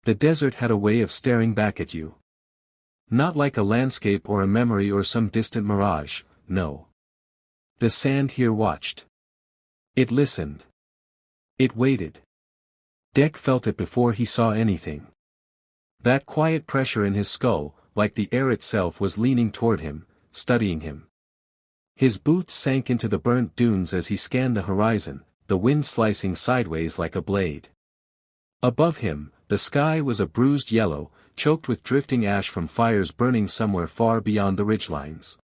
The desert had a way of staring back at you. Not like a landscape or a memory or some distant mirage, no. The sand here watched. It listened. It waited. Dek felt it before he saw anything. That quiet pressure in his skull, like the air itself, was leaning toward him, studying him. His boots sank into the burnt dunes as he scanned the horizon, the wind slicing sideways like a blade. Above him, the sky was a bruised yellow, choked with drifting ash from fires burning somewhere far beyond the ridgelines.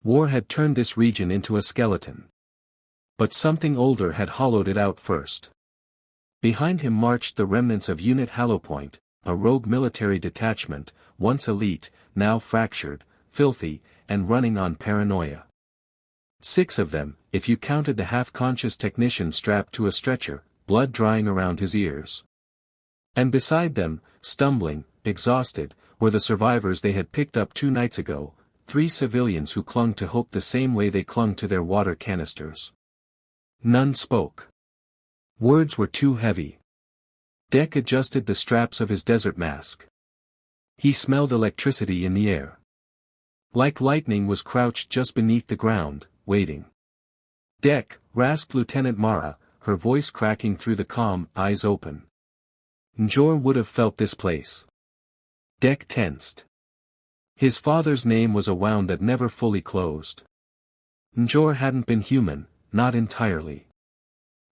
War had turned this region into a skeleton. But something older had hollowed it out first. Behind him marched the remnants of Unit Hallowpoint, a rogue military detachment, once elite, now fractured, filthy, and running on paranoia. 6 of them, if you counted the half-conscious technician strapped to a stretcher, blood drying around his ears. And beside them, stumbling, exhausted, were the survivors they had picked up 2 nights ago, 3 civilians who clung to hope the same way they clung to their water canisters. None spoke. Words were too heavy. Dek adjusted the straps of his desert mask. He smelled electricity in the air. Like lightning was crouched just beneath the ground, waiting. Dek, rasped Lieutenant Mara, her voice cracking through the calm, eyes open. Njohrr would have felt this place. Dek tensed. His father's name was a wound that never fully closed. Njohrr hadn't been human, not entirely.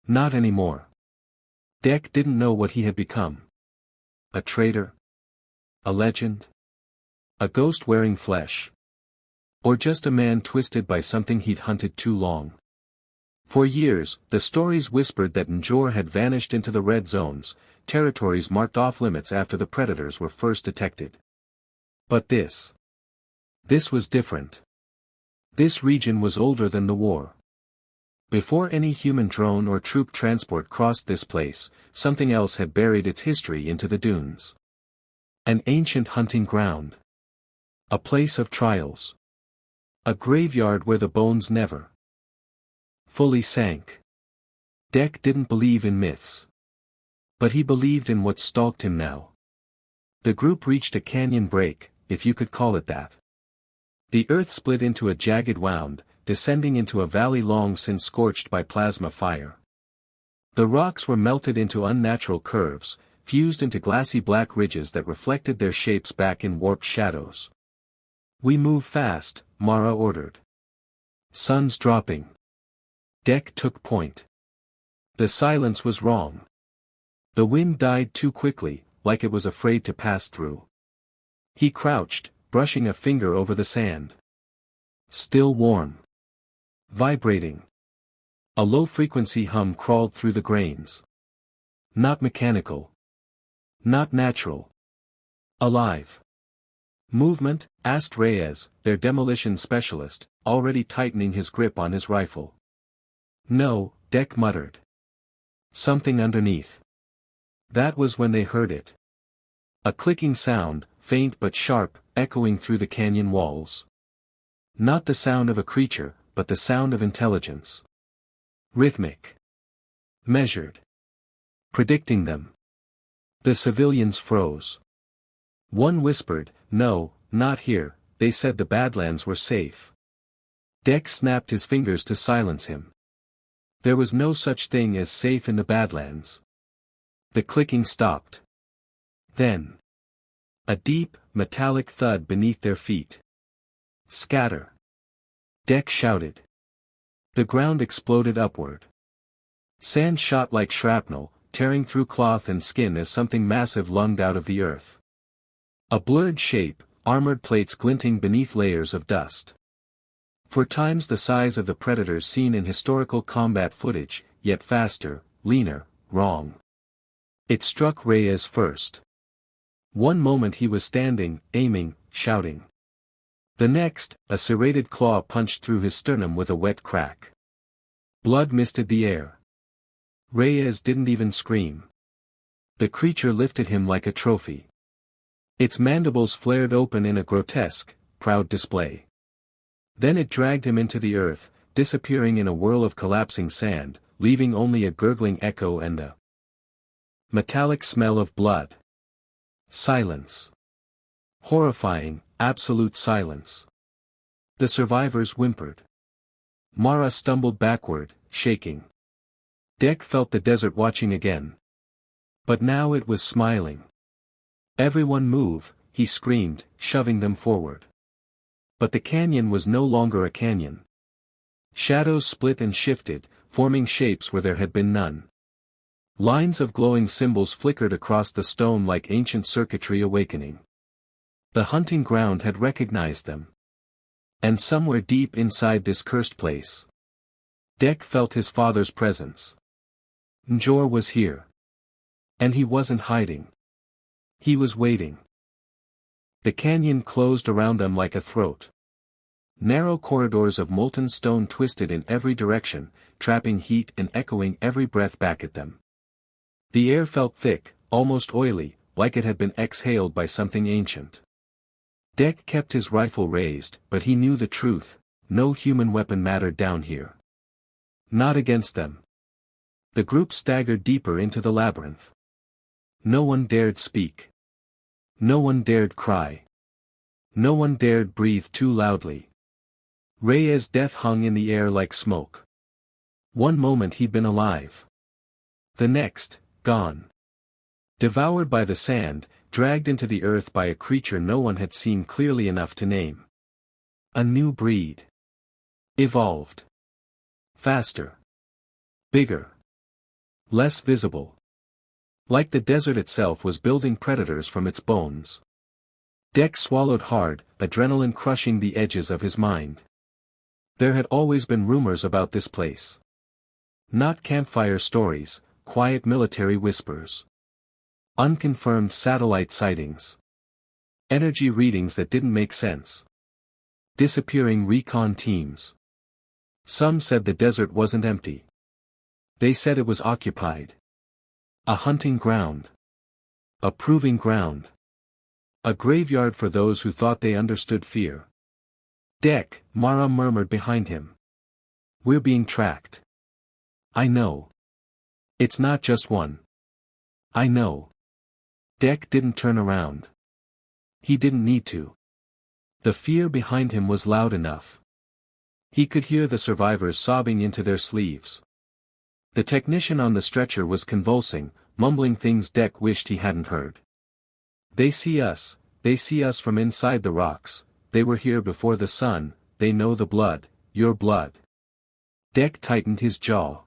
Not anymore. Dek didn't know what he had become. A traitor? A legend? A ghost wearing flesh? Or just a man twisted by something he'd hunted too long? For years, the stories whispered that Njohrr had vanished into the red zones, territories marked off limits after the predators were first detected. But this was different. This region was older than the war. Before any human drone or troop transport crossed this place, something else had buried its history into the dunes. An ancient hunting ground. A place of trials. A graveyard where the bones never fully sank. Dek didn't believe in myths. But he believed in what stalked him now. The group reached a canyon break, if you could call it that. The earth split into a jagged wound, descending into a valley long since scorched by plasma fire. The rocks were melted into unnatural curves, fused into glassy black ridges that reflected their shapes back in warped shadows. "We move fast," Mara ordered. "Sun's dropping." Dek took point. The silence was wrong. The wind died too quickly, like it was afraid to pass through. He crouched, brushing a finger over the sand. Still warm. Vibrating. A low-frequency hum crawled through the grains. Not mechanical. Not natural. Alive. "Movement?" asked Reyes, their demolition specialist, already tightening his grip on his rifle. "No," Dek muttered. "Something underneath." That was when they heard it. A clicking sound, faint but sharp, echoing through the canyon walls. Not the sound of a creature, but the sound of intelligence. Rhythmic. Measured. Predicting them. The civilians froze. One whispered, "No, not here," they said the Badlands were safe. Dek snapped his fingers to silence him. There was no such thing as safe in the Badlands. The clicking stopped. Then. A deep, metallic thud beneath their feet. "Scatter!" Dek shouted. The ground exploded upward. Sand shot like shrapnel, tearing through cloth and skin as something massive lunged out of the earth. A blurred shape, armored plates glinting beneath layers of dust. 4 times the size of the predators seen in historical combat footage, yet faster, leaner, wrong. It struck Reyes first. One moment he was standing, aiming, shouting. The next, a serrated claw punched through his sternum with a wet crack. Blood misted the air. Reyes didn't even scream. The creature lifted him like a trophy. Its mandibles flared open in a grotesque, proud display. Then it dragged him into the earth, disappearing in a whirl of collapsing sand, leaving only a gurgling echo and a metallic smell of blood. Silence. Horrifying, absolute silence. The survivors whimpered. Mara stumbled backward, shaking. Dek felt the desert watching again. But now it was smiling. Everyone move, he screamed, shoving them forward. But the canyon was no longer a canyon. Shadows split and shifted, forming shapes where there had been none. Lines of glowing symbols flickered across the stone like ancient circuitry awakening. The hunting ground had recognized them. And somewhere deep inside this cursed place, Dek felt his father's presence. Njohrr was here. And he wasn't hiding. He was waiting. The canyon closed around them like a throat. Narrow corridors of molten stone twisted in every direction, trapping heat and echoing every breath back at them. The air felt thick, almost oily, like it had been exhaled by something ancient. Dek kept his rifle raised, but he knew the truth: no human weapon mattered down here. Not against them. The group staggered deeper into the labyrinth. No one dared speak. No one dared cry. No one dared breathe too loudly. Reyes' death hung in the air like smoke. One moment he'd been alive. The next, gone. Devoured by the sand, dragged into the earth by a creature no one had seen clearly enough to name. A new breed. Evolved. Faster. Bigger. Less visible. Like the desert itself was building predators from its bones. Dek swallowed hard, adrenaline crushing the edges of his mind. There had always been rumors about this place. Not campfire stories, quiet military whispers. Unconfirmed satellite sightings. Energy readings that didn't make sense. Disappearing recon teams. Some said the desert wasn't empty. They said it was occupied. A hunting ground. A proving ground. A graveyard for those who thought they understood fear. Dek, Mara murmured behind him. We're being tracked. I know. It's not just one. I know. Dek didn't turn around. He didn't need to. The fear behind him was loud enough. He could hear the survivors sobbing into their sleeves. The technician on the stretcher was convulsing, mumbling things Dek wished he hadn't heard. They see us from inside the rocks, they were here before the sun, they know the blood, your blood. Dek tightened his jaw.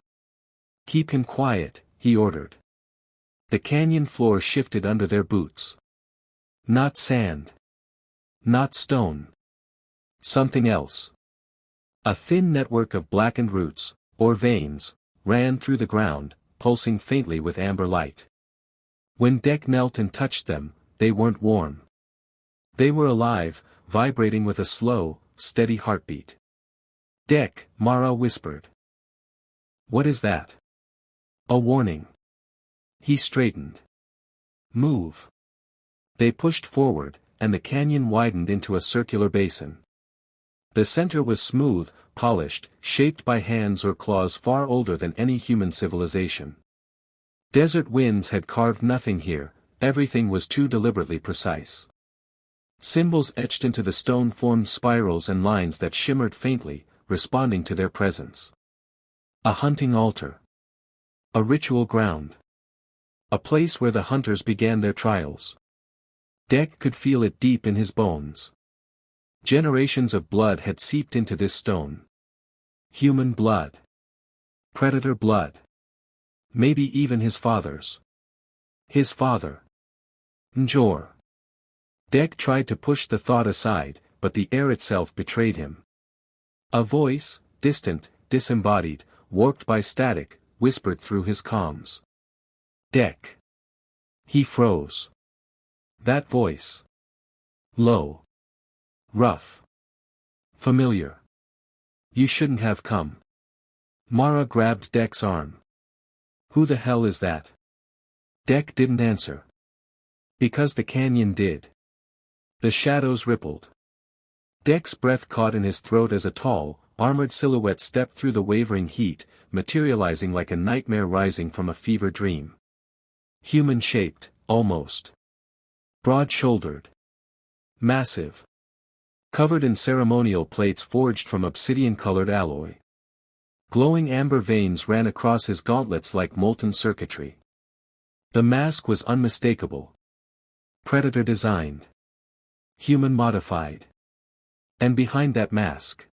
Keep him quiet, he ordered. The canyon floor shifted under their boots. Not sand. Not stone. Something else. A thin network of blackened roots, or veins, ran through the ground, pulsing faintly with amber light. When Dek knelt and touched them, they weren't warm. They were alive, vibrating with a slow, steady heartbeat. Dek, Mara whispered. What is that? A warning. He straightened. Move. They pushed forward, and the canyon widened into a circular basin. The center was smooth, polished, shaped by hands or claws far older than any human civilization. Desert winds had carved nothing here, everything was too deliberately precise. Symbols etched into the stone formed spirals and lines that shimmered faintly, responding to their presence. A hunting altar. A ritual ground. A place where the hunters began their trials. Dek could feel it deep in his bones. Generations of blood had seeped into this stone. Human blood. Predator blood. Maybe even his father's. His father. Njohrr. Dek tried to push the thought aside, but the air itself betrayed him. A voice, distant, disembodied, warped by static, whispered through his comms. Dek. He froze. That voice. Low. Rough. Familiar. You shouldn't have come. Mara grabbed Dek's arm. Who the hell is that? Dek didn't answer. Because the canyon did. The shadows rippled. Dek's breath caught in his throat as a tall, armored silhouette stepped through the wavering heat, materializing like a nightmare rising from a fever dream. Human-shaped, almost. Broad-shouldered. Massive. Covered in ceremonial plates forged from obsidian-colored alloy. Glowing amber veins ran across his gauntlets like molten circuitry. The mask was unmistakable. Predator designed. Human modified. And behind that mask,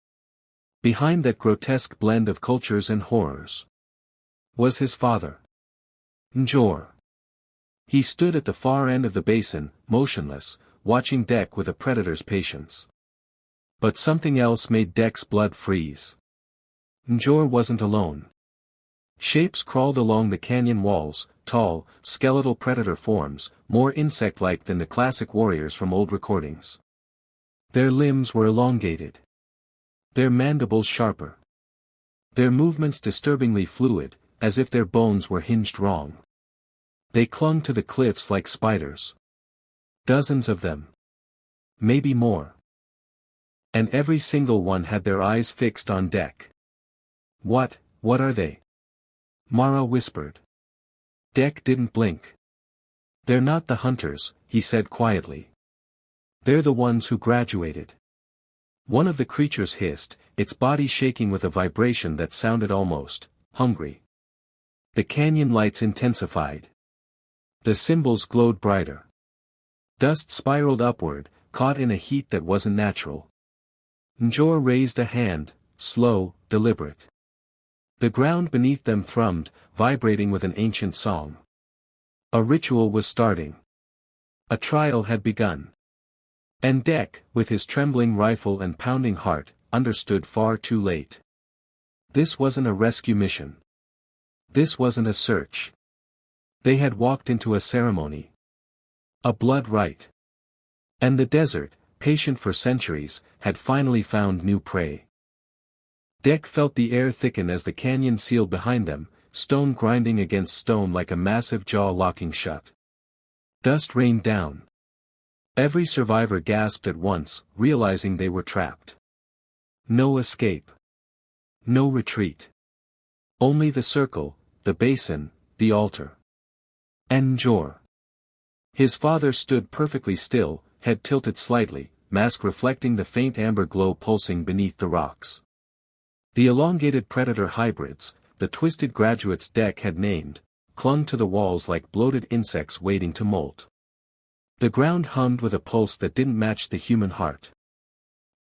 behind that grotesque blend of cultures and horrors, was his father. Njohrr. He stood at the far end of the basin, motionless, watching Dek with a predator's patience. But something else made Dek's blood freeze. Njohrr wasn't alone. Shapes crawled along the canyon walls, tall, skeletal predator forms, more insect-like than the classic warriors from old recordings. Their limbs were elongated. Their mandibles sharper. Their movements disturbingly fluid, as if their bones were hinged wrong. They clung to the cliffs like spiders. Dozens of them. Maybe more. And every single one had their eyes fixed on Dek. What are they? Mara whispered. Dek didn't blink. They're not the hunters, he said quietly. They're the ones who graduated. One of the creatures hissed, its body shaking with a vibration that sounded almost hungry. The canyon lights intensified. The symbols glowed brighter. Dust spiraled upward, caught in a heat that wasn't natural. Njohrr raised a hand, slow, deliberate. The ground beneath them thrummed, vibrating with an ancient song. A ritual was starting. A trial had begun. And Dek, with his trembling rifle and pounding heart, understood far too late. This wasn't a rescue mission. This wasn't a search. They had walked into a ceremony. A blood rite. And the desert, patient for centuries, had finally found new prey. Dek felt the air thicken as the canyon sealed behind them, stone grinding against stone like a massive jaw locking shut. Dust rained down. Every survivor gasped at once, realizing they were trapped. No escape. No retreat. Only the circle, the basin, the altar. And Njohrr. His father stood perfectly still, head tilted slightly, mask reflecting the faint amber glow pulsing beneath the rocks. The elongated predator hybrids, the twisted graduates Dek had named, clung to the walls like bloated insects waiting to molt. The ground hummed with a pulse that didn't match the human heart.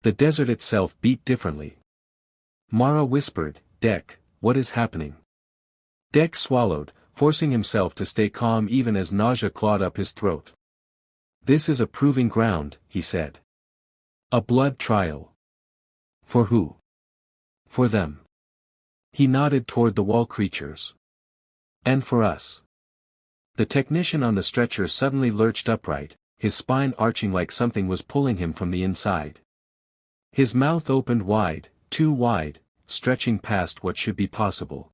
The desert itself beat differently. Mara whispered, Dek, what is happening? Dek swallowed, forcing himself to stay calm even as nausea clawed up his throat. This is a proving ground, he said. A blood trial. For who? For them. He nodded toward the wall creatures. And for us. The technician on the stretcher suddenly lurched upright, his spine arching like something was pulling him from the inside. His mouth opened wide, too wide, stretching past what should be possible.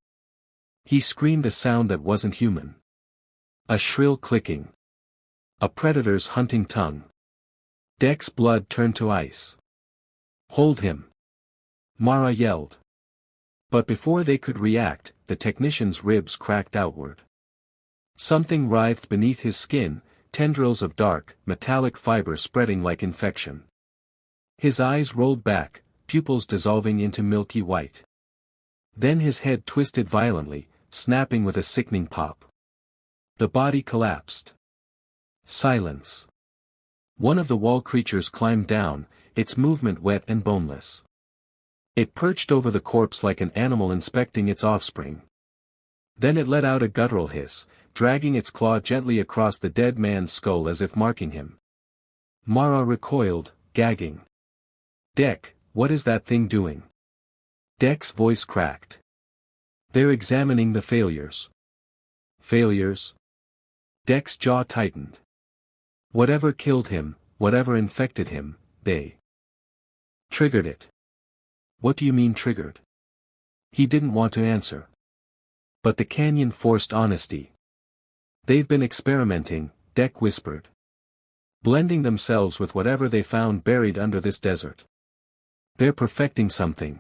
He screamed a sound that wasn't human. A shrill clicking. A predator's hunting tongue. Dek's blood turned to ice. Hold him. Mara yelled. But before they could react, the technician's ribs cracked outward. Something writhed beneath his skin, tendrils of dark, metallic fiber spreading like infection. His eyes rolled back, pupils dissolving into milky white. Then his head twisted violently, snapping with a sickening pop. The body collapsed. Silence. One of the wall creatures climbed down, its movement wet and boneless. It perched over the corpse like an animal inspecting its offspring. Then it let out a guttural hiss, dragging its claw gently across the dead man's skull as if marking him. Mara recoiled, gagging. Dek, what is that thing doing? Dek's voice cracked. They're examining the failures. Failures? Dek's jaw tightened. Whatever killed him, whatever infected him, they triggered it. What do you mean triggered? He didn't want to answer. But the canyon forced honesty. They've been experimenting, Dek whispered. Blending themselves with whatever they found buried under this desert. They're perfecting something.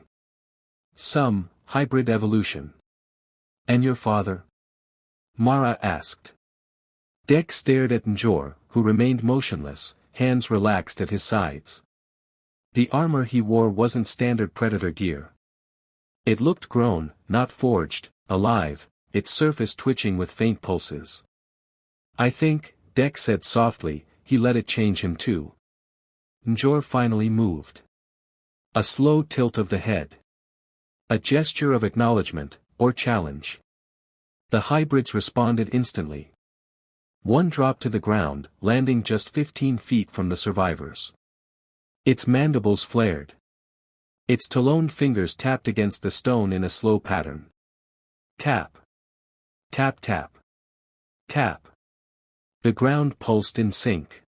Some hybrid evolution. And your father? Mara asked. Dek stared at Njohrr, who remained motionless, hands relaxed at his sides. The armor he wore wasn't standard predator gear. It looked grown, not forged, alive, its surface twitching with faint pulses. I think, Dex said softly, he let it change him too. Njohrr finally moved. A slow tilt of the head. A gesture of acknowledgement, or challenge. The hybrids responded instantly. One dropped to the ground, landing just 15 feet from the survivors. Its mandibles flared. Its taloned fingers tapped against the stone in a slow pattern. Tap. Tap tap. Tap. The ground pulsed in sync.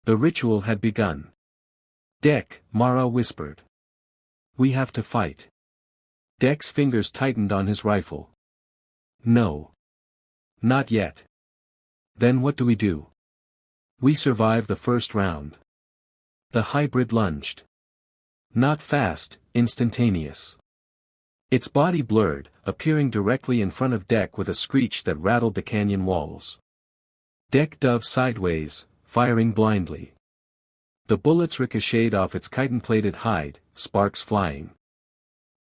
The ritual had begun. Dek, Mara whispered. We have to fight. Dek's fingers tightened on his rifle. No. Not yet. Then what do we do? We survive the first round. The hybrid lunged. Not fast, instantaneous. Its body blurred, appearing directly in front of Dek with a screech that rattled the canyon walls. Dek dove sideways, firing blindly. The bullets ricocheted off its chitin-plated hide, sparks flying.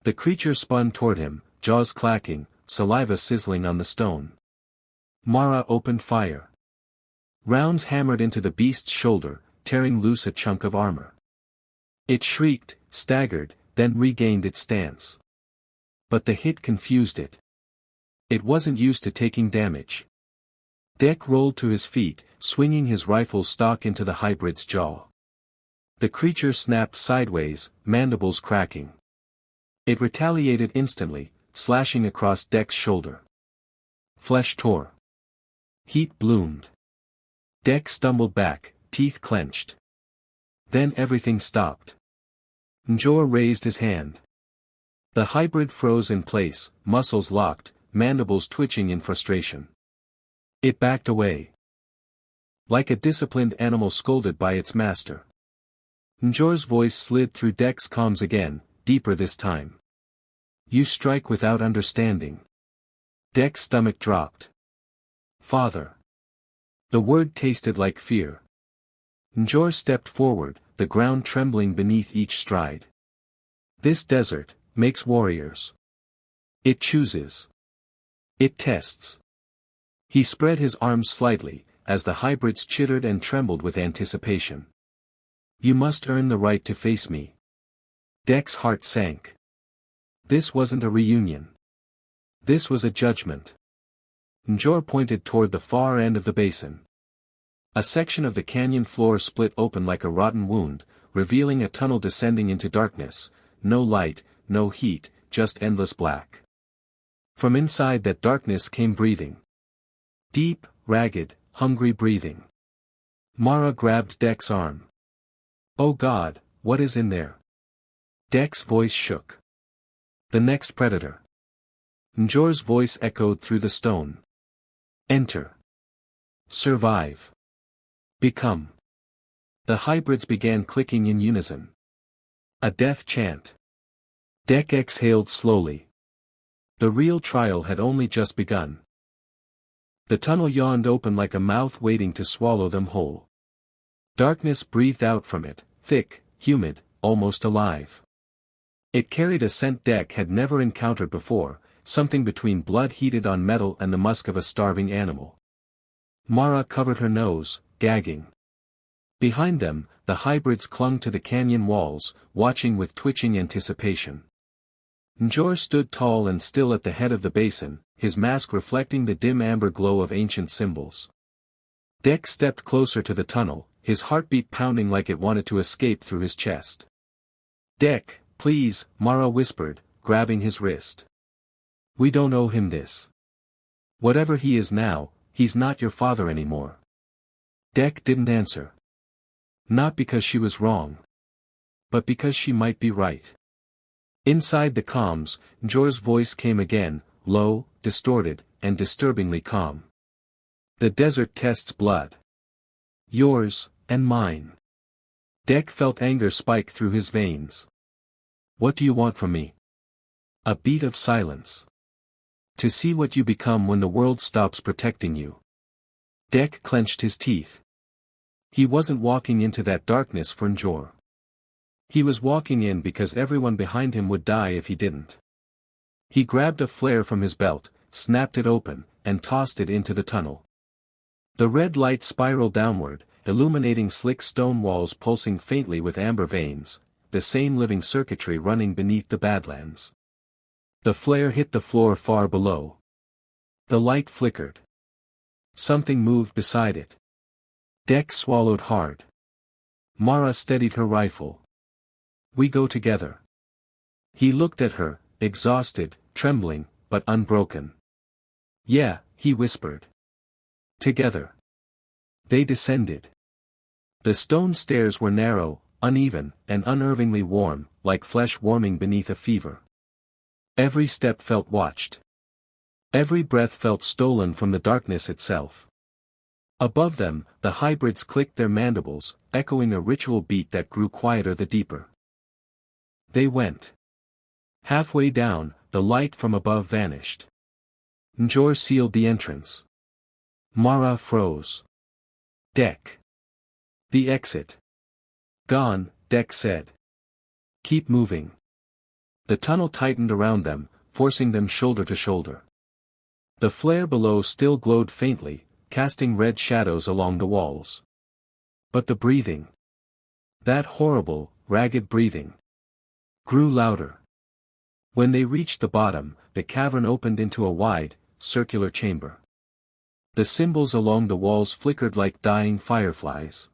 The creature spun toward him, jaws clacking, saliva sizzling on the stone. Mara opened fire. Rounds hammered into the beast's shoulder, tearing loose a chunk of armor. It shrieked, staggered, then regained its stance. But the hit confused it. It wasn't used to taking damage. Dek rolled to his feet, swinging his rifle stock into the hybrid's jaw. The creature snapped sideways, mandibles cracking. It retaliated instantly, slashing across Dek's shoulder. Flesh tore. Heat bloomed. Dek stumbled back, teeth clenched. Then everything stopped. Njohrr raised his hand. The hybrid froze in place, muscles locked, mandibles twitching in frustration. It backed away. Like a disciplined animal scolded by its master. Njohrr's voice slid through Dek's comms again, deeper this time. You strike without understanding. Dek's stomach dropped. Father. The word tasted like fear. Njohrr stepped forward, the ground trembling beneath each stride. This desert makes warriors. It chooses. It tests. He spread his arms slightly, as the hybrids chittered and trembled with anticipation. You must earn the right to face me. Dek's heart sank. This wasn't a reunion. This was a judgment. Njohrr pointed toward the far end of the basin. A section of the canyon floor split open like a rotten wound, revealing a tunnel descending into darkness, no light, no heat, just endless black. From inside that darkness came breathing. Deep, ragged, hungry breathing. Mara grabbed Dek's arm. Oh God, what is in there? Dek's voice shook. The next predator. Njohrr's voice echoed through the stone. Enter. Survive. Become. The hybrids began clicking in unison. A death chant. Dek exhaled slowly. The real trial had only just begun. The tunnel yawned open like a mouth waiting to swallow them whole. Darkness breathed out from it, thick, humid, almost alive. It carried a scent Dek had never encountered before, something between blood heated on metal and the musk of a starving animal. Mara covered her nose, gagging. Behind them, the hybrids clung to the canyon walls, watching with twitching anticipation. Njohrr stood tall and still at the head of the basin, his mask reflecting the dim amber glow of ancient symbols. Dek stepped closer to the tunnel, his heartbeat pounding like it wanted to escape through his chest. Dek, please, Mara whispered, grabbing his wrist. We don't owe him this. Whatever he is now, he's not your father anymore. Dek didn't answer. Not because she was wrong. But because she might be right. Inside the comms, Njohrr's voice came again, low, distorted, and disturbingly calm. The desert tests blood. Yours, and mine. Dek felt anger spike through his veins. What do you want from me? A beat of silence. To see what you become when the world stops protecting you. Dek clenched his teeth. He wasn't walking into that darkness for Njohrr. He was walking in because everyone behind him would die if he didn't. He grabbed a flare from his belt, snapped it open, and tossed it into the tunnel. The red light spiraled downward, illuminating slick stone walls pulsing faintly with amber veins, the same living circuitry running beneath the Badlands. The flare hit the floor far below. The light flickered. Something moved beside it. Dek swallowed hard. Mara steadied her rifle. "We go together." He looked at her, exhausted, trembling, but unbroken. "Yeah," he whispered. "Together." They descended. The stone stairs were narrow, uneven, and unnervingly warm, like flesh warming beneath a fever. Every step felt watched. Every breath felt stolen from the darkness itself. Above them, the hybrids clicked their mandibles, echoing a ritual beat that grew quieter the deeper. They went. Halfway down, the light from above vanished. Njohrr sealed the entrance. Mara froze. "Dek." "The exit." "Gone," Dek said. "Keep moving." The tunnel tightened around them, forcing them shoulder to shoulder. The flare below still glowed faintly, casting red shadows along the walls. But the breathing, that horrible, ragged breathing, grew louder. When they reached the bottom, the cavern opened into a wide, circular chamber. The symbols along the walls flickered like dying fireflies.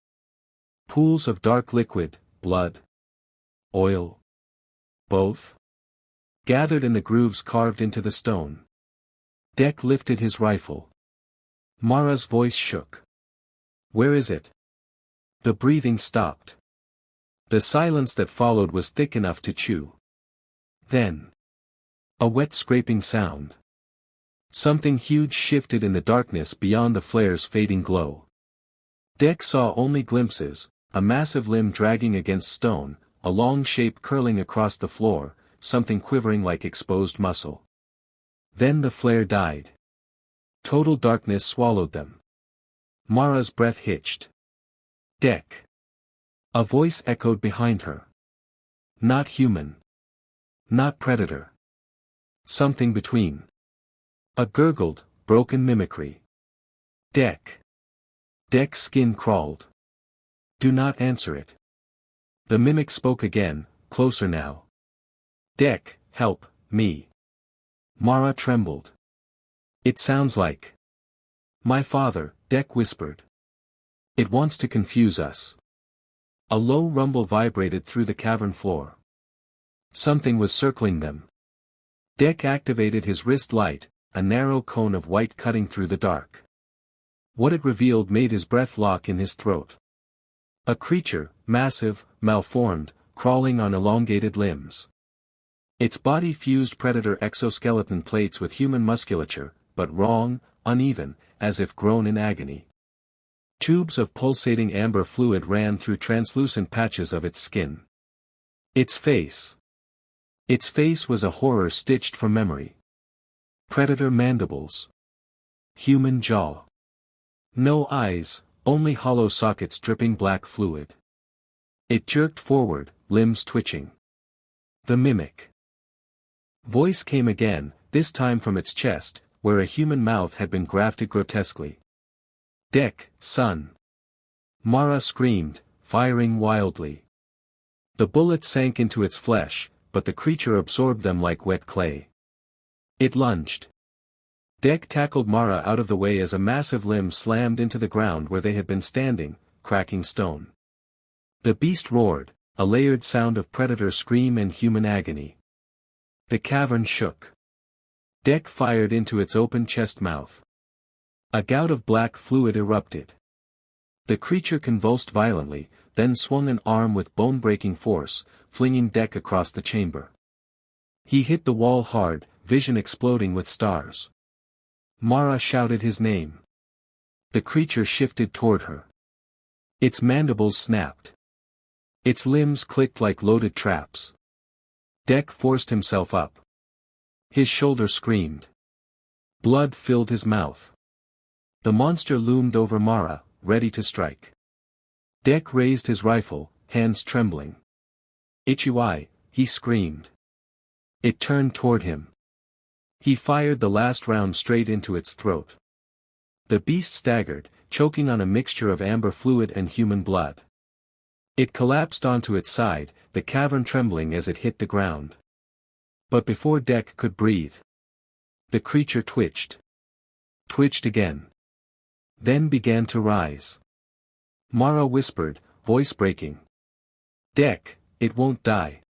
Pools of dark liquid, blood, oil, both, gathered in the grooves carved into the stone. Dek lifted his rifle. Mara's voice shook. "Where is it?" The breathing stopped. The silence that followed was thick enough to chew. Then, a wet scraping sound. Something huge shifted in the darkness beyond the flare's fading glow. Dek saw only glimpses, a massive limb dragging against stone, a long shape curling across the floor, something quivering like exposed muscle. Then the flare died. Total darkness swallowed them. Mara's breath hitched. "Dek." A voice echoed behind her. Not human. Not predator. Something between. A gurgled, broken mimicry. "Dek." Dek's skin crawled. "Do not answer it." The mimic spoke again, closer now. "Dek, help me." Mara trembled. "It sounds like my father," Dek whispered. "It wants to confuse us." A low rumble vibrated through the cavern floor. Something was circling them. Dek activated his wrist light, a narrow cone of white cutting through the dark. What it revealed made his breath lock in his throat. A creature, massive, malformed, crawling on elongated limbs. Its body fused predator exoskeleton plates with human musculature, but wrong, uneven, as if grown in agony. Tubes of pulsating amber fluid ran through translucent patches of its skin. Its face. Its face was a horror stitched from memory. Predator mandibles. Human jaw. No eyes, only hollow sockets dripping black fluid. It jerked forward, limbs twitching. The mimic voice came again, this time from its chest, where a human mouth had been grafted grotesquely. "Dek, son." Mara screamed, firing wildly. The bullets sank into its flesh, but the creature absorbed them like wet clay. It lunged. Dek tackled Mara out of the way as a massive limb slammed into the ground where they had been standing, cracking stone. The beast roared, a layered sound of predator scream and human agony. The cavern shook. Dek fired into its open chest mouth. A gout of black fluid erupted. The creature convulsed violently, then swung an arm with bone-breaking force, flinging Dek across the chamber. He hit the wall hard, vision exploding with stars. Mara shouted his name. The creature shifted toward her. Its mandibles snapped. Its limbs clicked like loaded traps. Dek forced himself up. His shoulder screamed. Blood filled his mouth. The monster loomed over Mara, ready to strike. Dek raised his rifle, hands trembling. "Itchy," he screamed. It turned toward him. He fired the last round straight into its throat. The beast staggered, choking on a mixture of amber fluid and human blood. It collapsed onto its side, the cavern trembling as it hit the ground. But before Dek could breathe, the creature twitched. Twitched again. Then began to rise. Mara whispered, voice breaking. "Dek, it won't die."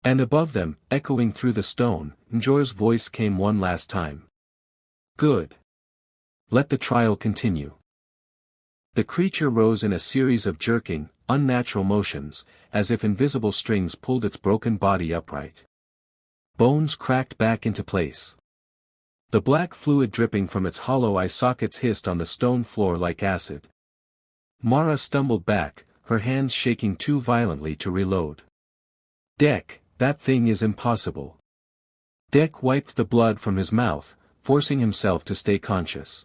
And above them, echoing through the stone, Njohrr's voice came one last time. "Good. Let the trial continue." The creature rose in a series of jerking, unnatural motions, as if invisible strings pulled its broken body upright. Bones cracked back into place. The black fluid dripping from its hollow eye sockets hissed on the stone floor like acid. Mara stumbled back, her hands shaking too violently to reload. "Dek, that thing is impossible." Dek wiped the blood from his mouth, forcing himself to stay conscious.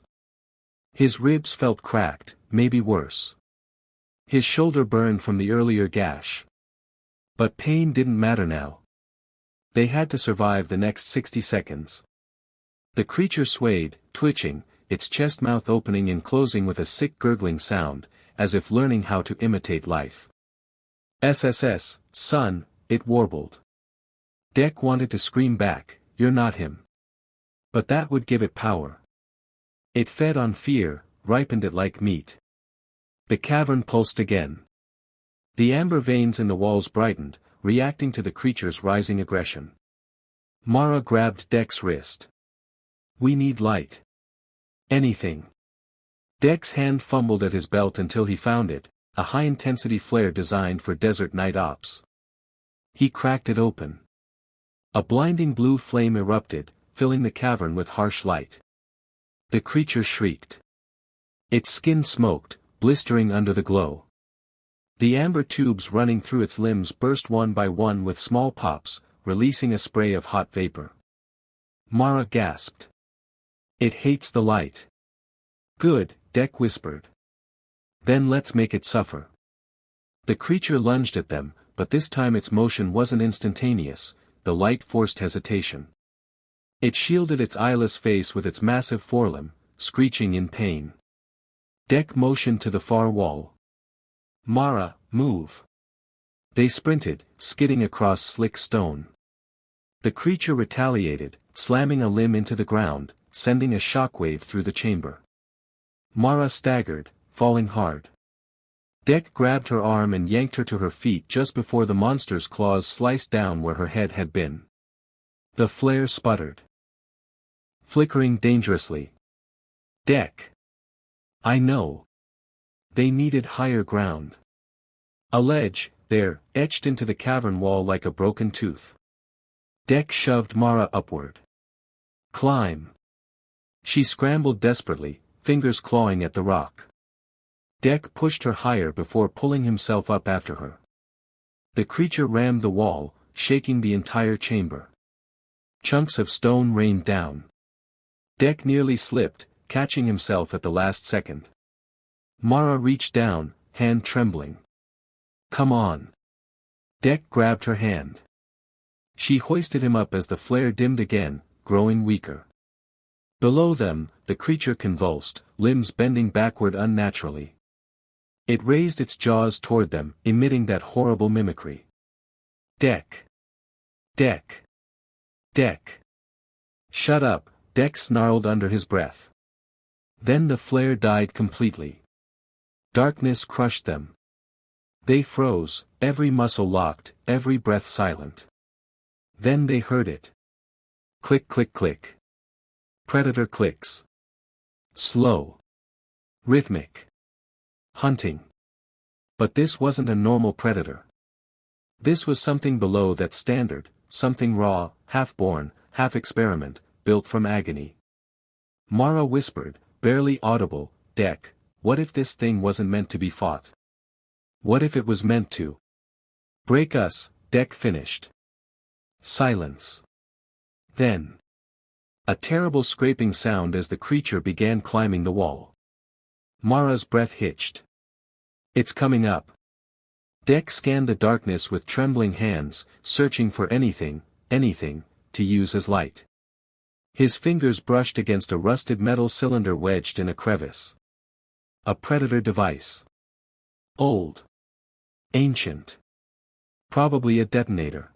His ribs felt cracked, maybe worse. His shoulder burned from the earlier gash. But pain didn't matter now. They had to survive the next 60 seconds. The creature swayed, twitching, its chest mouth opening and closing with a sick gurgling sound, as if learning how to imitate life. "SSS, son," it warbled. Dek wanted to scream back, "You're not him." But that would give it power. It fed on fear, ripened it like meat. The cavern pulsed again. The amber veins in the walls brightened, reacting to the creature's rising aggression. Mara grabbed Dek's wrist. "We need light. Anything." Dek's hand fumbled at his belt until he found it, a high-intensity flare designed for desert night ops. He cracked it open. A blinding blue flame erupted, filling the cavern with harsh light. The creature shrieked. Its skin smoked, blistering under the glow. The amber tubes running through its limbs burst one by one with small pops, releasing a spray of hot vapor. Mara gasped. "It hates the light." "Good," Dek whispered. "Then let's make it suffer." The creature lunged at them, but this time its motion wasn't instantaneous, the light forced hesitation. It shielded its eyeless face with its massive forelimb, screeching in pain. Dek motioned to the far wall. "Mara, move." They sprinted, skidding across slick stone. The creature retaliated, slamming a limb into the ground, sending a shockwave through the chamber. Mara staggered, falling hard. Dek grabbed her arm and yanked her to her feet just before the monster's claws sliced down where her head had been. The flare sputtered, flickering dangerously. "Dek. I know." They needed higher ground. A ledge, there, etched into the cavern wall like a broken tooth. Dek shoved Mara upward. "Climb." She scrambled desperately, fingers clawing at the rock. Dek pushed her higher before pulling himself up after her. The creature rammed the wall, shaking the entire chamber. Chunks of stone rained down. Dek nearly slipped, catching himself at the last second. Mara reached down, hand trembling. "Come on." Dek grabbed her hand. She hoisted him up as the flare dimmed again, growing weaker. Below them, the creature convulsed, limbs bending backward unnaturally. It raised its jaws toward them, emitting that horrible mimicry. "Dek. Dek. Dek." "Shut up," Dek snarled under his breath. Then the flare died completely. Darkness crushed them. They froze, every muscle locked, every breath silent. Then they heard it. Click click click. Predator clicks. Slow. Rhythmic. Hunting. But this wasn't a normal predator. This was something below that standard, something raw, half-born, half-experiment, built from agony. Mara whispered, barely audible, "Dek, what if this thing wasn't meant to be fought? What if it was meant to break us?" Dek finished. Silence. Then a terrible scraping sound as the creature began climbing the wall. Mara's breath hitched. It's coming up. Dek scanned the darkness with trembling hands, searching for anything, to use as light. His fingers brushed against a rusted metal cylinder wedged in a crevice. A predator device. Old. Ancient. Probably a detonator.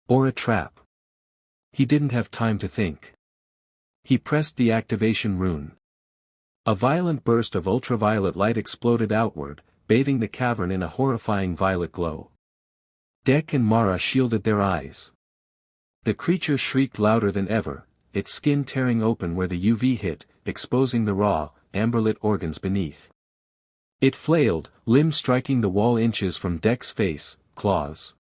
Or a trap. He didn't have time to think. He pressed the activation rune. A violent burst of ultraviolet light exploded outward, bathing the cavern in a horrifying violet glow. Dek and Mara shielded their eyes. The creature shrieked louder than ever, its skin tearing open where the UV hit, exposing the raw, amber-lit organs beneath. It flailed, limbs striking the wall inches from Dek's face, claws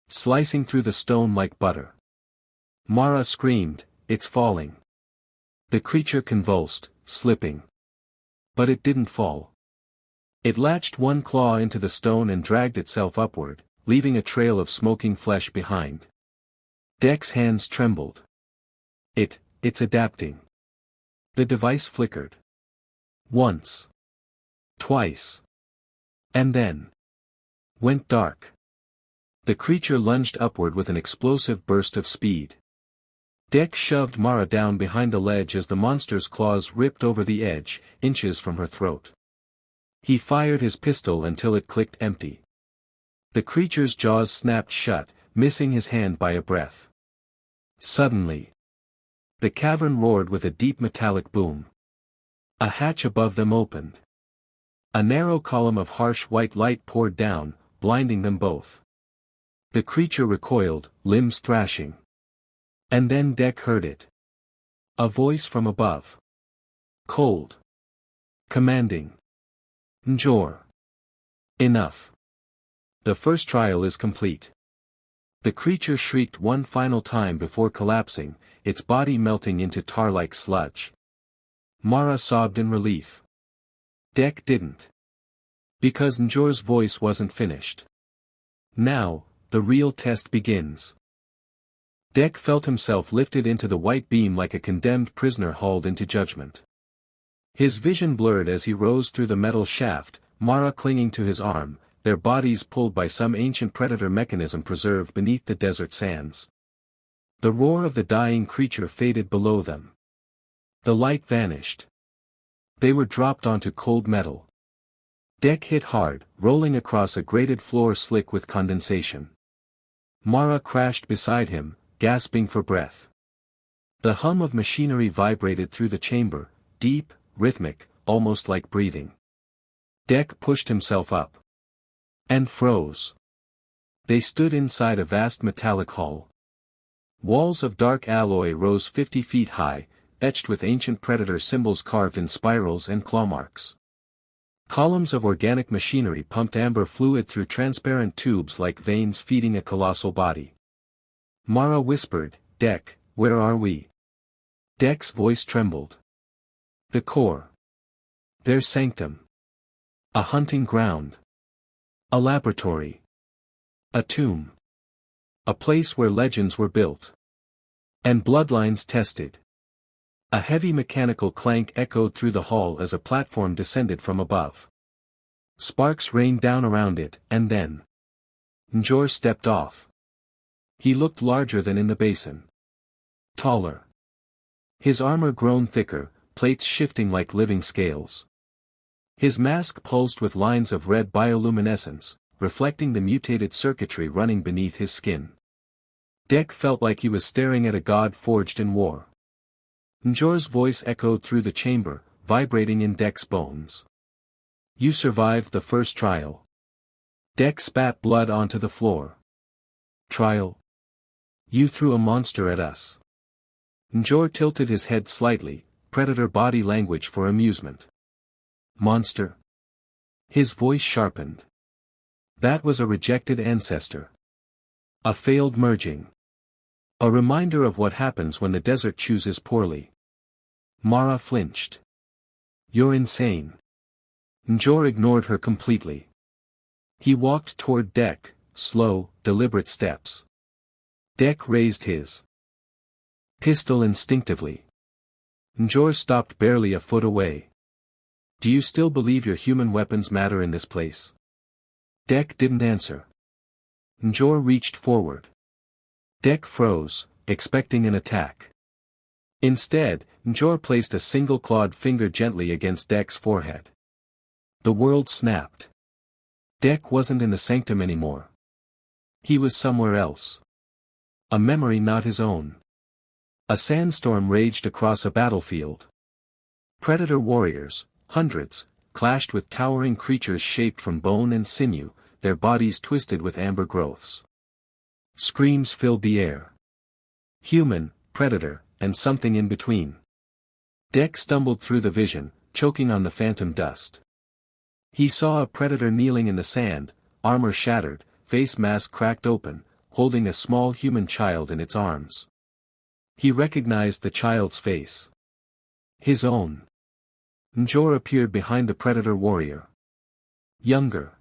slicing through the stone like butter. Mara screamed, "It's falling." The creature convulsed, slipping. But it didn't fall. It latched one claw into the stone and dragged itself upward, leaving a trail of smoking flesh behind. Dek's hands trembled. It's adapting. The device flickered. Once. Twice. And then went dark. The creature lunged upward with an explosive burst of speed. Dek shoved Mara down behind a ledge as the monster's claws ripped over the edge, inches from her throat. He fired his pistol until it clicked empty. The creature's jaws snapped shut, missing his hand by a breath. Suddenly, the cavern roared with a deep metallic boom. A hatch above them opened. A narrow column of harsh white light poured down, blinding them both. The creature recoiled, limbs thrashing. And then Dek heard it. A voice from above. Cold. Commanding. Njohrr. Enough. The first trial is complete. The creature shrieked one final time before collapsing, its body melting into tar-like sludge. Mara sobbed in relief. Dek didn't. Because Njohrr's voice wasn't finished. Now, the real test begins. Dek felt himself lifted into the white beam like a condemned prisoner hauled into judgment. His vision blurred as he rose through the metal shaft, Mara clinging to his arm, their bodies pulled by some ancient predator mechanism preserved beneath the desert sands. The roar of the dying creature faded below them. The light vanished. They were dropped onto cold metal. Dek hit hard, rolling across a grated floor slick with condensation. Mara crashed beside him, gasping for breath. The hum of machinery vibrated through the chamber, deep, rhythmic, almost like breathing. Dek pushed himself up. And froze. They stood inside a vast metallic hall. Walls of dark alloy rose 50 feet high, etched with ancient predator symbols carved in spirals and claw marks. Columns of organic machinery pumped amber fluid through transparent tubes like veins feeding a colossal body. Mara whispered, "Dek, where are we?" Dek's voice trembled. The core. Their sanctum. A hunting ground. A laboratory. A tomb. A place where legends were built. And bloodlines tested. A heavy mechanical clank echoed through the hall as a platform descended from above. Sparks rained down around it, and then Njohrr stepped off. He looked larger than in the basin. Taller. His armor grown thicker, plates shifting like living scales. His mask pulsed with lines of red bioluminescence, reflecting the mutated circuitry running beneath his skin. Dek felt like he was staring at a god forged in war. Njohrr's voice echoed through the chamber, vibrating in Dek's bones. "You survived the first trial." Dek spat blood onto the floor. "Trial? You threw a monster at us." Njohrr tilted his head slightly, predator body language for amusement. "Monster?" His voice sharpened. "That was a rejected ancestor. A failed merging. A reminder of what happens when the desert chooses poorly." Mara flinched. "You're insane." Njohrr ignored her completely. He walked toward Dek, slow, deliberate steps. Dek raised his pistol instinctively. Njohrr stopped barely a foot away. Do you still believe your human weapons matter in this place? Dek didn't answer. Njohrr reached forward. Dek froze, expecting an attack. Instead, Njohrr placed a single clawed finger gently against Dek's forehead. The world snapped. Dek wasn't in the sanctum anymore. He was somewhere else. A memory not his own. A sandstorm raged across a battlefield. Predator warriors, hundreds, clashed with towering creatures shaped from bone and sinew, their bodies twisted with amber growths. Screams filled the air. Human, predator, and something in between. Dek stumbled through the vision, choking on the phantom dust. He saw a predator kneeling in the sand, armor shattered, face mask cracked open, holding a small human child in its arms. He recognized the child's face. His own. Njohrr appeared behind the predator warrior. Younger.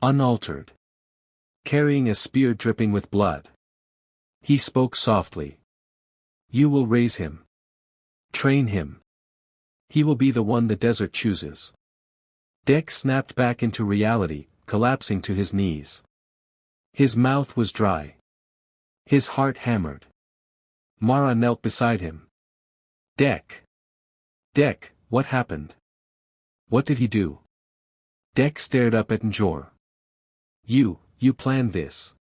Unaltered. Carrying a spear dripping with blood. He spoke softly. You will raise him. Train him. He will be the one the desert chooses. Dek snapped back into reality, collapsing to his knees. His mouth was dry. His heart hammered. Mara knelt beside him. Dek. Dek, what happened? What did he do? Dek stared up at Njohrr. You planned this.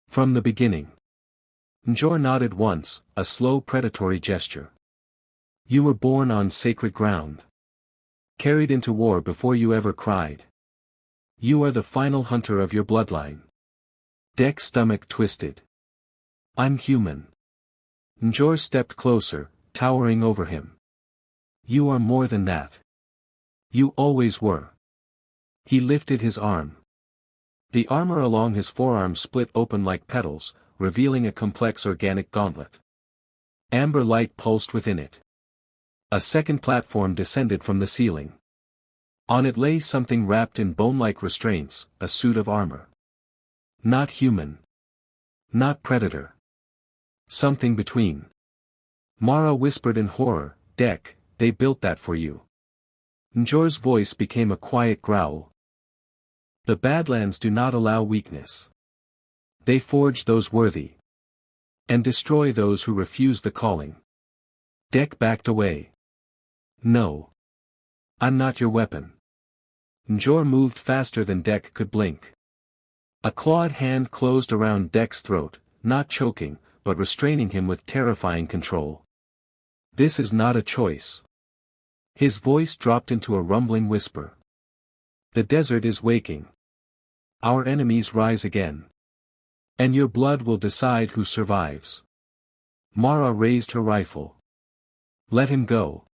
From the beginning. Njohrr nodded once, a slow predatory gesture. You were born on sacred ground. Carried into war before you ever cried. You are the final hunter of your bloodline. Dek's stomach twisted. I'm human. Njohrr stepped closer, towering over him. You are more than that. You always were. He lifted his arm. The armor along his forearm split open like petals, revealing a complex organic gauntlet. Amber light pulsed within it. A second platform descended from the ceiling. On it lay something wrapped in bone-like restraints, a suit of armor. Not human. Not predator. Something between. Mara whispered in horror, Dek, they built that for you. Njohrr's voice became a quiet growl. The Badlands do not allow weakness. They forge those worthy. And destroy those who refuse the calling. Dek backed away. No. I'm not your weapon. Njohrr moved faster than Dek could blink. A clawed hand closed around Dek's throat, not choking, but restraining him with terrifying control. This is not a choice. His voice dropped into a rumbling whisper. The desert is waking. Our enemies rise again. And your blood will decide who survives. Mara raised her rifle. Let him go.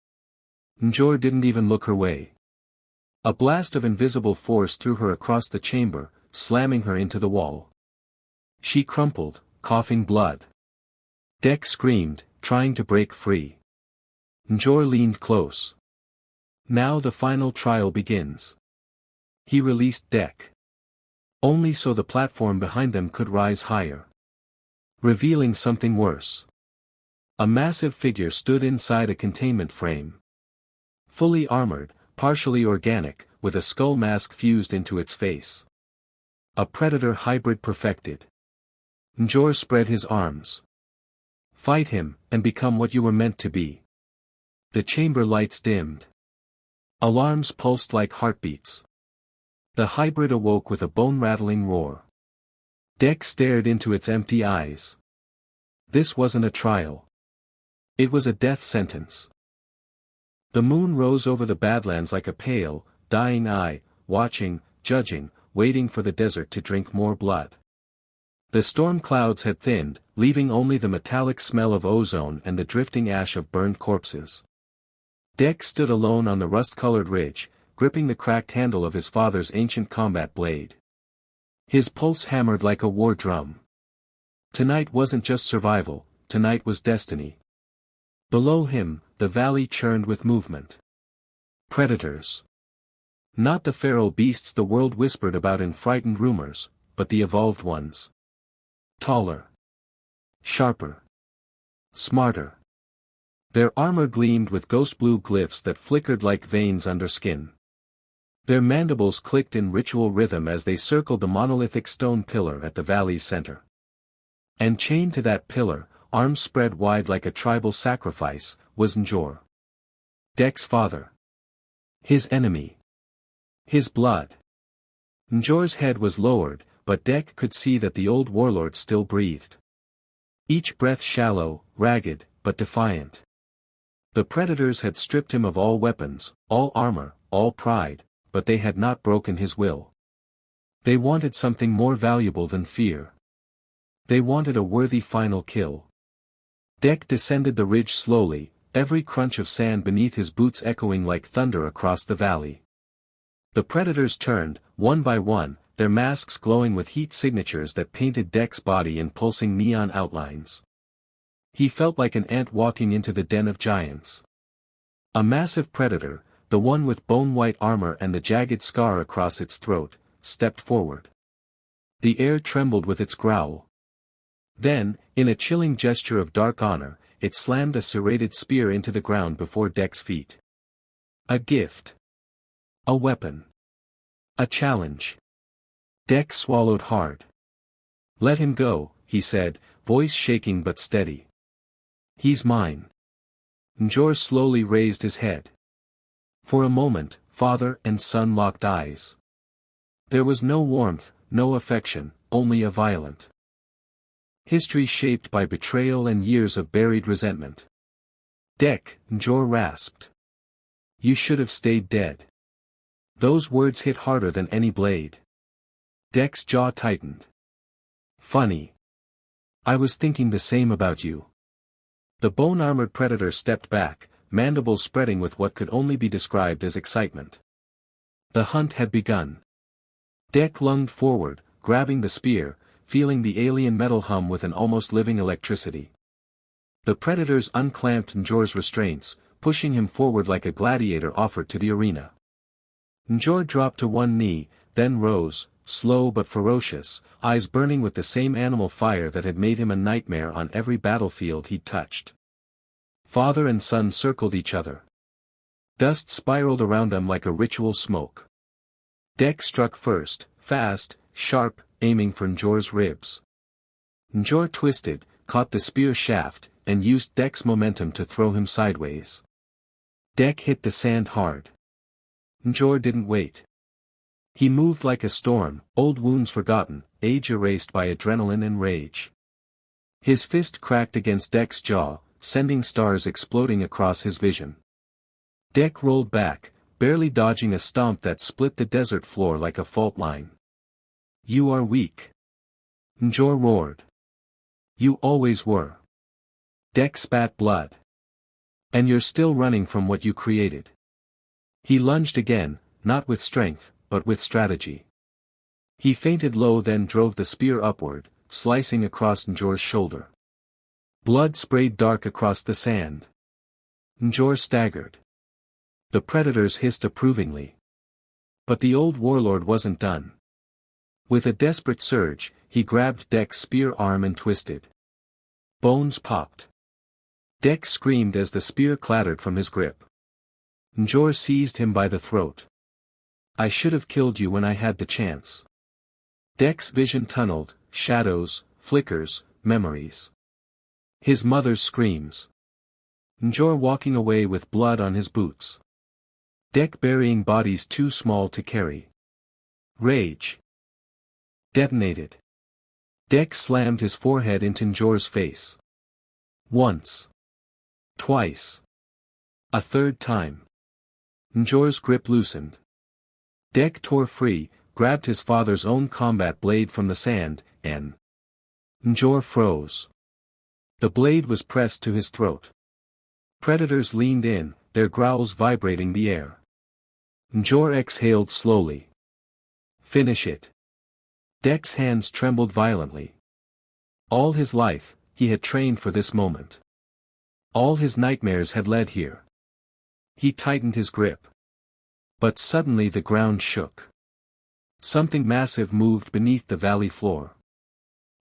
Njohrr didn't even look her way. A blast of invisible force threw her across the chamber, slamming her into the wall. She crumpled, coughing blood. Dek screamed, trying to break free. Njohrr leaned close. Now the final trial begins. He released Dek. Only so the platform behind them could rise higher. Revealing something worse. A massive figure stood inside a containment frame. Fully armored, partially organic, with a skull mask fused into its face. A predator hybrid perfected. Njohrr spread his arms. Fight him, and become what you were meant to be. The chamber lights dimmed. Alarms pulsed like heartbeats. The hybrid awoke with a bone-rattling roar. Dek stared into its empty eyes. This wasn't a trial. It was a death sentence. The moon rose over the Badlands like a pale, dying eye, watching, judging, waiting for the desert to drink more blood. The storm clouds had thinned, leaving only the metallic smell of ozone and the drifting ash of burned corpses. Dek stood alone on the rust-colored ridge, gripping the cracked handle of his father's ancient combat blade. His pulse hammered like a war drum. Tonight wasn't just survival, tonight was destiny. Below him, the valley churned with movement. Predators. Not the feral beasts the world whispered about in frightened rumors, but the evolved ones. Taller. Sharper. Smarter. Their armor gleamed with ghost blue glyphs that flickered like veins under skin. Their mandibles clicked in ritual rhythm as they circled the monolithic stone pillar at the valley's center. And chained to that pillar, arms spread wide like a tribal sacrifice, was Njohrr. Dek's father. His enemy. His blood. Njohrr's head was lowered, but Dek could see that the old warlord still breathed. Each breath shallow, ragged, but defiant. The predators had stripped him of all weapons, all armor, all pride, but they had not broken his will. They wanted something more valuable than fear. They wanted a worthy final kill. Dek descended the ridge slowly, every crunch of sand beneath his boots echoing like thunder across the valley. The predators turned, one by one, their masks glowing with heat signatures that painted Dek's body in pulsing neon outlines. He felt like an ant walking into the den of giants. A massive predator, the one with bone-white armor and the jagged scar across its throat, stepped forward. The air trembled with its growl. Then, in a chilling gesture of dark honor, it slammed a serrated spear into the ground before Dek's feet. A gift. A weapon. A challenge. Dek swallowed hard. "Let him go," he said, voice shaking but steady. "He's mine." Njohrr slowly raised his head. For a moment, father and son locked eyes. There was no warmth, no affection, only a violent history shaped by betrayal and years of buried resentment. "Dek," Njohrr rasped. "You should have stayed dead." Those words hit harder than any blade. Dek's jaw tightened. "Funny. I was thinking the same about you." The bone-armored predator stepped back, mandibles spreading with what could only be described as excitement. The hunt had begun. Dek lunged forward, grabbing the spear, feeling the alien metal hum with an almost living electricity. The predators unclamped Njohrr's restraints, pushing him forward like a gladiator offered to the arena. Njohrr dropped to one knee, then rose, slow but ferocious, eyes burning with the same animal fire that had made him a nightmare on every battlefield he'd touched. Father and son circled each other. Dust spiraled around them like a ritual smoke. Dek struck first, fast, sharp, aiming for Njohrr's ribs. Njohrr twisted, caught the spear shaft, and used Dek's momentum to throw him sideways. Dek hit the sand hard. Njohrr didn't wait. He moved like a storm, old wounds forgotten, age erased by adrenaline and rage. His fist cracked against Dek's jaw, sending stars exploding across his vision. Dek rolled back, barely dodging a stomp that split the desert floor like a fault line. "You are weak." Njohrr roared. "You always were." Dek spat blood. "And you're still running from what you created." He lunged again, not with strength, but with strategy. He feinted low, then drove the spear upward, slicing across Njohrr's shoulder. Blood sprayed dark across the sand. Njohrr staggered. The predators hissed approvingly. But the old warlord wasn't done. With a desperate surge, he grabbed Dek's spear arm and twisted. Bones popped. Dek screamed as the spear clattered from his grip. Njohrr seized him by the throat. "I should have killed you when I had the chance." Dek's vision tunneled, shadows, flickers, memories. His mother's screams. Njohrr walking away with blood on his boots. Dek burying bodies too small to carry. Rage. Detonated. Dek slammed his forehead into Njohrr's face. Once. Twice. A third time. Njohrr's grip loosened. Dek tore free, grabbed his father's own combat blade from the sand, and Njohrr froze. The blade was pressed to his throat. Predators leaned in, their growls vibrating the air. Njohrr exhaled slowly. "Finish it." Dek's hands trembled violently. All his life, he had trained for this moment. All his nightmares had led here. He tightened his grip. But suddenly the ground shook. Something massive moved beneath the valley floor.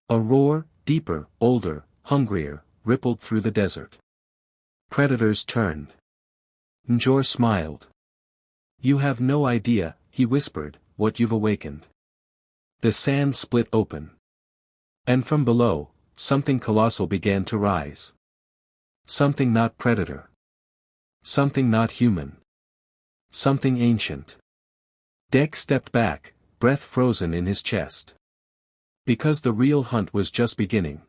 A roar, deeper, older, hungrier, rippled through the desert. Predators turned. Njohrr smiled. You have no idea, he whispered, what you've awakened. The sand split open. And from below, something colossal began to rise. Something not predator. Something not human. Something ancient. Dek stepped back, breath frozen in his chest. Because the real hunt was just beginning.